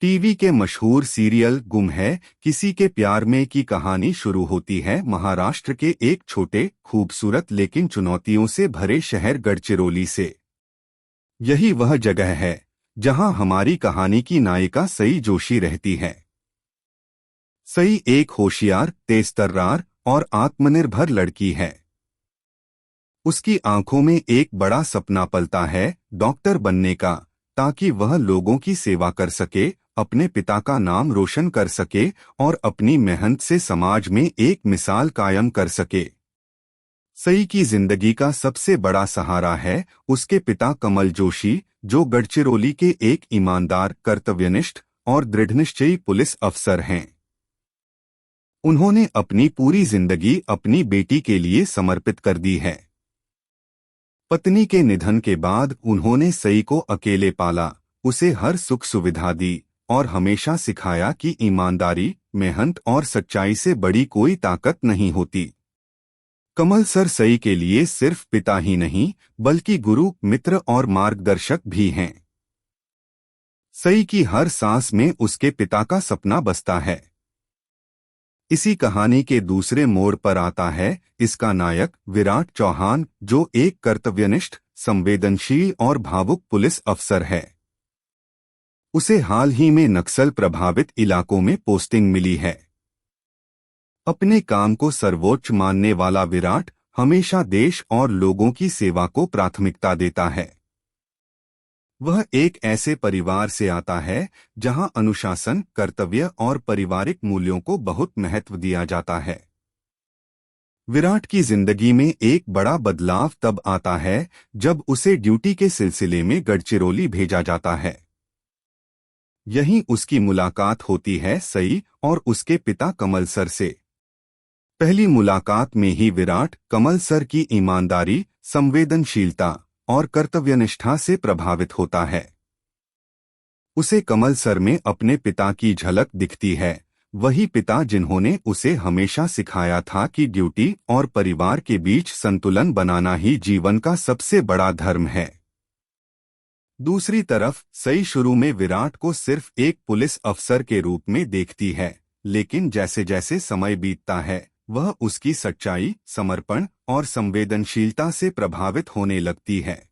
TV के मशहूर serial गुम है किसी के प्यार में की कहानी शुरू होती है महाराष्ट्र के एक छोटे, खूबसूरत लेकिन चुनौतियों से भरे शहर गढ़चिरौली से। यही वह जगह है जहां हमारी कहानी की नायिका सई जोशी रहती है। सई एक होशियार, तेजतर्रार और आत्मनिर्भर लड़की है। उसकी आंखों में एक बड़ा सपना पलता है, डॉक्टर बनने का, ताकि वह लोगों की सेवा कर सके, अपने पिता का नाम रोशन कर सके और अपनी मेहनत से समाज में एक मिसाल कायम कर सके। सई की जिंदगी का सबसे बड़ा सहारा है उसके पिता कमल जोशी, जो गढ़चिरौली के एक ईमानदार, कर्तव्यनिष्ठ और दृढ़निश्चयी पुलिस अफसर हैं। उन्होंने अपनी पूरी जिंदगी अपनी बेटी के लिए समर्पित कर दी है। पत्नी के निधन के बाद उन्होंने सई को अकेले पाला, उसे हर सुख सुविधा दी और हमेशा सिखाया कि ईमानदारी, मेहनत और सच्चाई से बड़ी कोई ताकत नहीं होती। कमल सर सई के लिए सिर्फ पिता ही नहीं, बल्कि गुरु, मित्र और मार्गदर्शक भी हैं। सई की हर सांस में उसके पिता का सपना बसता है। इसी कहानी के दूसरे मोड़ पर आता है इसका नायक विराट चौहान, जो एक कर्तव्यनिष्ठ, संवेदनशील और भावुक पुलिस अफसर है। उसे हाल ही में नक्सल प्रभावित इलाकों में पोस्टिंग मिली है। अपने काम को सर्वोच्च मानने वाला विराट हमेशा देश और लोगों की सेवा को प्राथमिकता देता है। वह एक ऐसे परिवार से आता है जहां अनुशासन, कर्तव्य और पारिवारिक मूल्यों को बहुत महत्व दिया जाता है। विराट की जिंदगी में एक बड़ा बदलाव तब आता है जब उसे ड्यूटी के सिलसिले में गढ़चिरौली भेजा जाता है। यहीं उसकी मुलाकात होती है सई और उसके पिता कमल सर से। पहली मुलाकात में ही विराट कमल सर की ईमानदारी, संवेदनशीलता और कर्तव्यनिष्ठा से प्रभावित होता है। उसे कमल सर में अपने पिता की झलक दिखती है, वही पिता जिन्होंने उसे हमेशा सिखाया था कि ड्यूटी और परिवार के बीच संतुलन बनाना ही जीवन का सबसे बड़ा धर्म है। दूसरी तरफ सई शुरू में विराट को सिर्फ एक पुलिस अफसर के रूप में देखती है, लेकिन जैसे जैसे समय बीतता है वह उसकी सच्चाई, समर्पण और संवेदनशीलता से प्रभावित होने लगती है।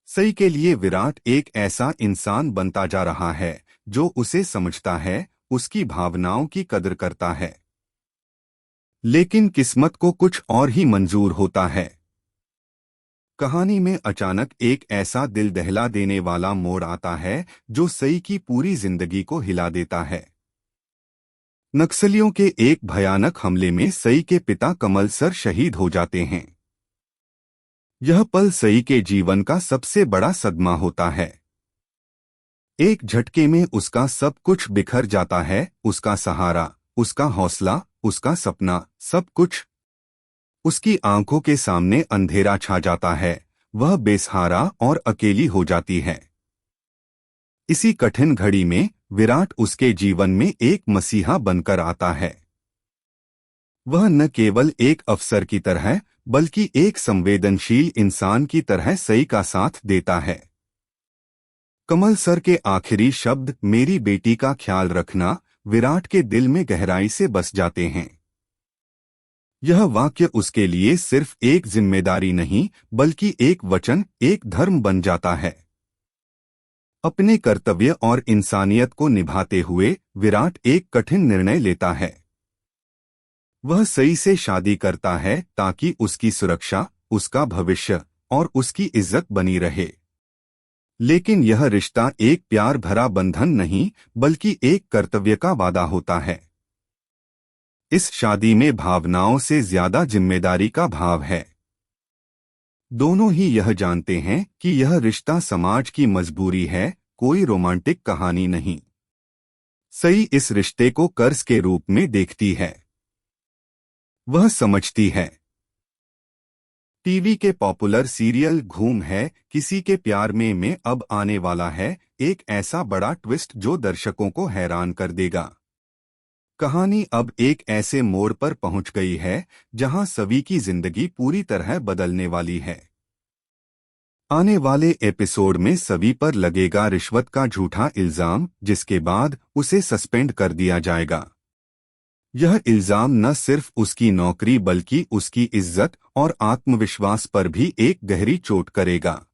सई के लिए विराट एक ऐसा इंसान बनता जा रहा है जो उसे समझता है, उसकी भावनाओं की कदर करता है। लेकिन किस्मत को कुछ और ही मंजूर होता है। कहानी में अचानक एक ऐसा दिल दहला देने वाला मोड़ आता है जो सई की पूरी जिंदगी को हिला देता है। नक्सलियों के एक भयानक हमले में सई के पिता कमल सर शहीद हो जाते हैं। यह पल सई के जीवन का सबसे बड़ा सदमा होता है। एक झटके में उसका सब कुछ बिखर जाता है, उसका सहारा, उसका हौसला, उसका सपना, सब कुछ। उसकी आंखों के सामने अंधेरा छा जाता है, वह बेसहारा और अकेली हो जाती है। इसी कठिन घड़ी में विराट उसके जीवन में एक मसीहा बनकर आता है। वह न केवल एक अफसर की तरह बल्कि एक संवेदनशील इंसान की तरह सई का साथ देता है। कमल सर के आखिरी शब्द, मेरी बेटी का ख्याल रखना, विराट के दिल में गहराई से बस जाते हैं। यह वाक्य उसके लिए सिर्फ एक जिम्मेदारी नहीं, बल्कि एक वचन, एक धर्म बन जाता है। अपने कर्तव्य और इंसानियत को निभाते हुए विराट एक कठिन निर्णय लेता है। वह सई से शादी करता है ताकि उसकी सुरक्षा, उसका भविष्य और उसकी इज्जत बनी रहे। लेकिन यह रिश्ता एक प्यार भरा बंधन नहीं, बल्कि एक कर्तव्य का वादा होता है। इस शादी में भावनाओं से ज्यादा जिम्मेदारी का भाव है। दोनों ही यह जानते हैं कि यह रिश्ता समाज की मजबूरी है, कोई रोमांटिक कहानी नहीं। सई इस रिश्ते को कर्ज के रूप में देखती है। वह समझती है टीवी के पॉपुलर सीरियल घूम है किसी के प्यार में अब आने वाला है एक ऐसा बड़ा ट्विस्ट जो दर्शकों को हैरान कर देगा। कहानी अब एक ऐसे मोड़ पर पहुंच गई है जहां सभी की जिंदगी पूरी तरह बदलने वाली है। आने वाले एपिसोड में सभी पर लगेगा रिश्वत का झूठा इल्जाम, जिसके बाद उसे सस्पेंड कर दिया जाएगा। यह इल्जाम न सिर्फ उसकी नौकरी बल्कि उसकी इज्जत और आत्मविश्वास पर भी एक गहरी चोट करेगा।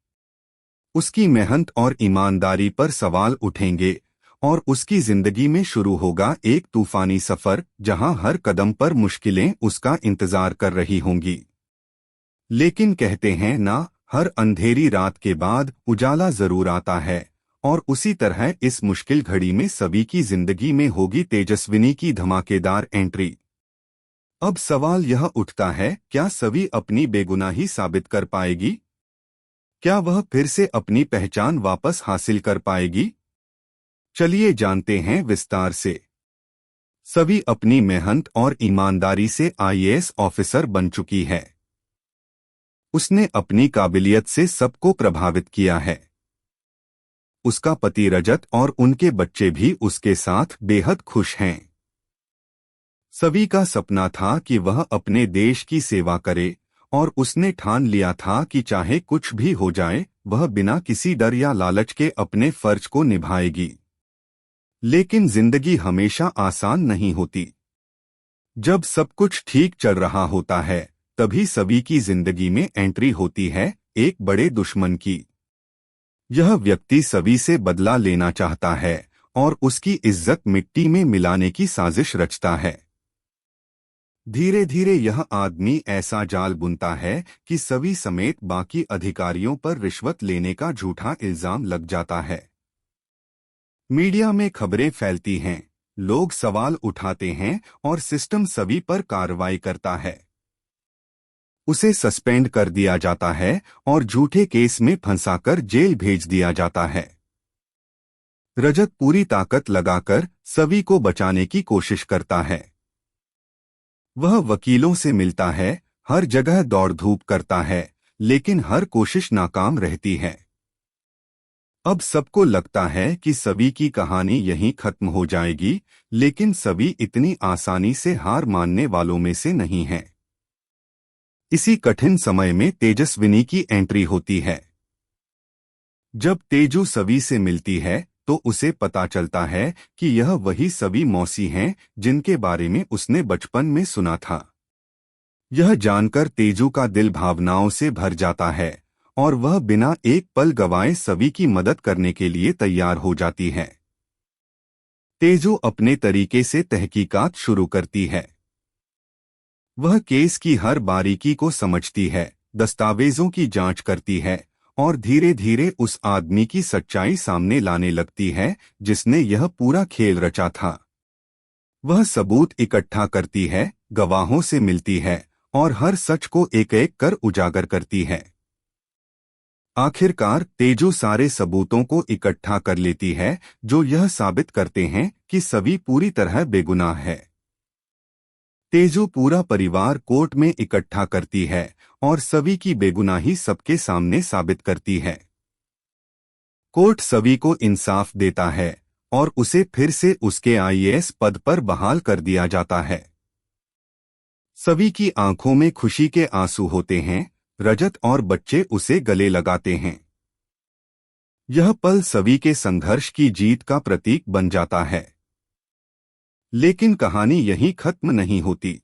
उसकी मेहनत और ईमानदारी पर सवाल उठेंगे और उसकी जिंदगी में शुरू होगा एक तूफानी सफर, जहां हर कदम पर मुश्किलें उसका इंतजार कर रही होंगी। लेकिन कहते हैं ना, हर अंधेरी रात के बाद उजाला जरूर आता है, और उसी तरह इस मुश्किल घड़ी में सभी की जिंदगी में होगी तेजस्विनी की धमाकेदार एंट्री। अब सवाल यह उठता है, क्या सभी अपनी बेगुनाही साबित कर पाएगी? क्या वह फिर से अपनी पहचान वापस हासिल कर पाएगी? चलिए जानते हैं विस्तार से। सभी अपनी मेहनत और ईमानदारी से आईएएस ऑफिसर बन चुकी है। उसने अपनी काबिलियत से सबको प्रभावित किया है। उसका पति रजत और उनके बच्चे भी उसके साथ बेहद खुश हैं। सभी का सपना था कि वह अपने देश की सेवा करे, और उसने ठान लिया था कि चाहे कुछ भी हो जाए, वह बिना किसी डर या लालच के अपने फर्ज को निभाएगी। लेकिन जिंदगी हमेशा आसान नहीं होती। जब सब कुछ ठीक चल रहा होता है, तभी सभी की जिंदगी में एंट्री होती है, एक बड़े दुश्मन की। यह व्यक्ति सभी से बदला लेना चाहता है और उसकी इज्जत मिट्टी में मिलाने की साजिश रचता है। धीरे धीरे यह आदमी ऐसा जाल बुनता है कि सभी समेत बाकी अधिकारियों पर रिश्वत लेने का झूठा इल्जाम लग जाता है। मीडिया में खबरें फैलती हैं, लोग सवाल उठाते हैं और सिस्टम सभी पर कार्रवाई करता है। उसे सस्पेंड कर दिया जाता है और झूठे केस में फंसाकर जेल भेज दिया जाता है। रजत पूरी ताकत लगाकर सभी को बचाने की कोशिश करता है। वह वकीलों से मिलता है, हर जगह दौड़ धूप करता है, लेकिन हर कोशिश नाकाम रहती है। अब सबको लगता है कि सभी की कहानी यहीं खत्म हो जाएगी, लेकिन सभी इतनी आसानी से हार मानने वालों में से नहीं है। इसी कठिन समय में तेजस्विनी की एंट्री होती है। जब तेजू सभी से मिलती है तो उसे पता चलता है कि यह वही सभी मौसी हैं जिनके बारे में उसने बचपन में सुना था। यह जानकर तेजू का दिल भावनाओं से भर जाता है और वह बिना एक पल गवाए सभी की मदद करने के लिए तैयार हो जाती है। तेजू अपने तरीके से तहकीकात शुरू करती है। वह केस की हर बारीकी को समझती है, दस्तावेजों की जांच करती है और धीरे धीरे उस आदमी की सच्चाई सामने लाने लगती है जिसने यह पूरा खेल रचा था। वह सबूत इकट्ठा करती है, गवाहों से मिलती है और हर सच को एक एक कर उजागर करती है। आखिरकार तेजू सारे सबूतों को इकट्ठा कर लेती है जो यह साबित करते हैं कि सभी पूरी तरह बेगुनाह है। तेजू पूरा परिवार कोर्ट में इकट्ठा करती है और सभी की बेगुनाही सबके सामने साबित करती है। कोर्ट सभी को इंसाफ देता है और उसे फिर से उसके आईएएस पद पर बहाल कर दिया जाता है। सभी की आंखों में खुशी के आंसू होते हैं, रजत और बच्चे उसे गले लगाते हैं। यह पल सभी के संघर्ष की जीत का प्रतीक बन जाता है। लेकिन कहानी यहीं खत्म नहीं होती।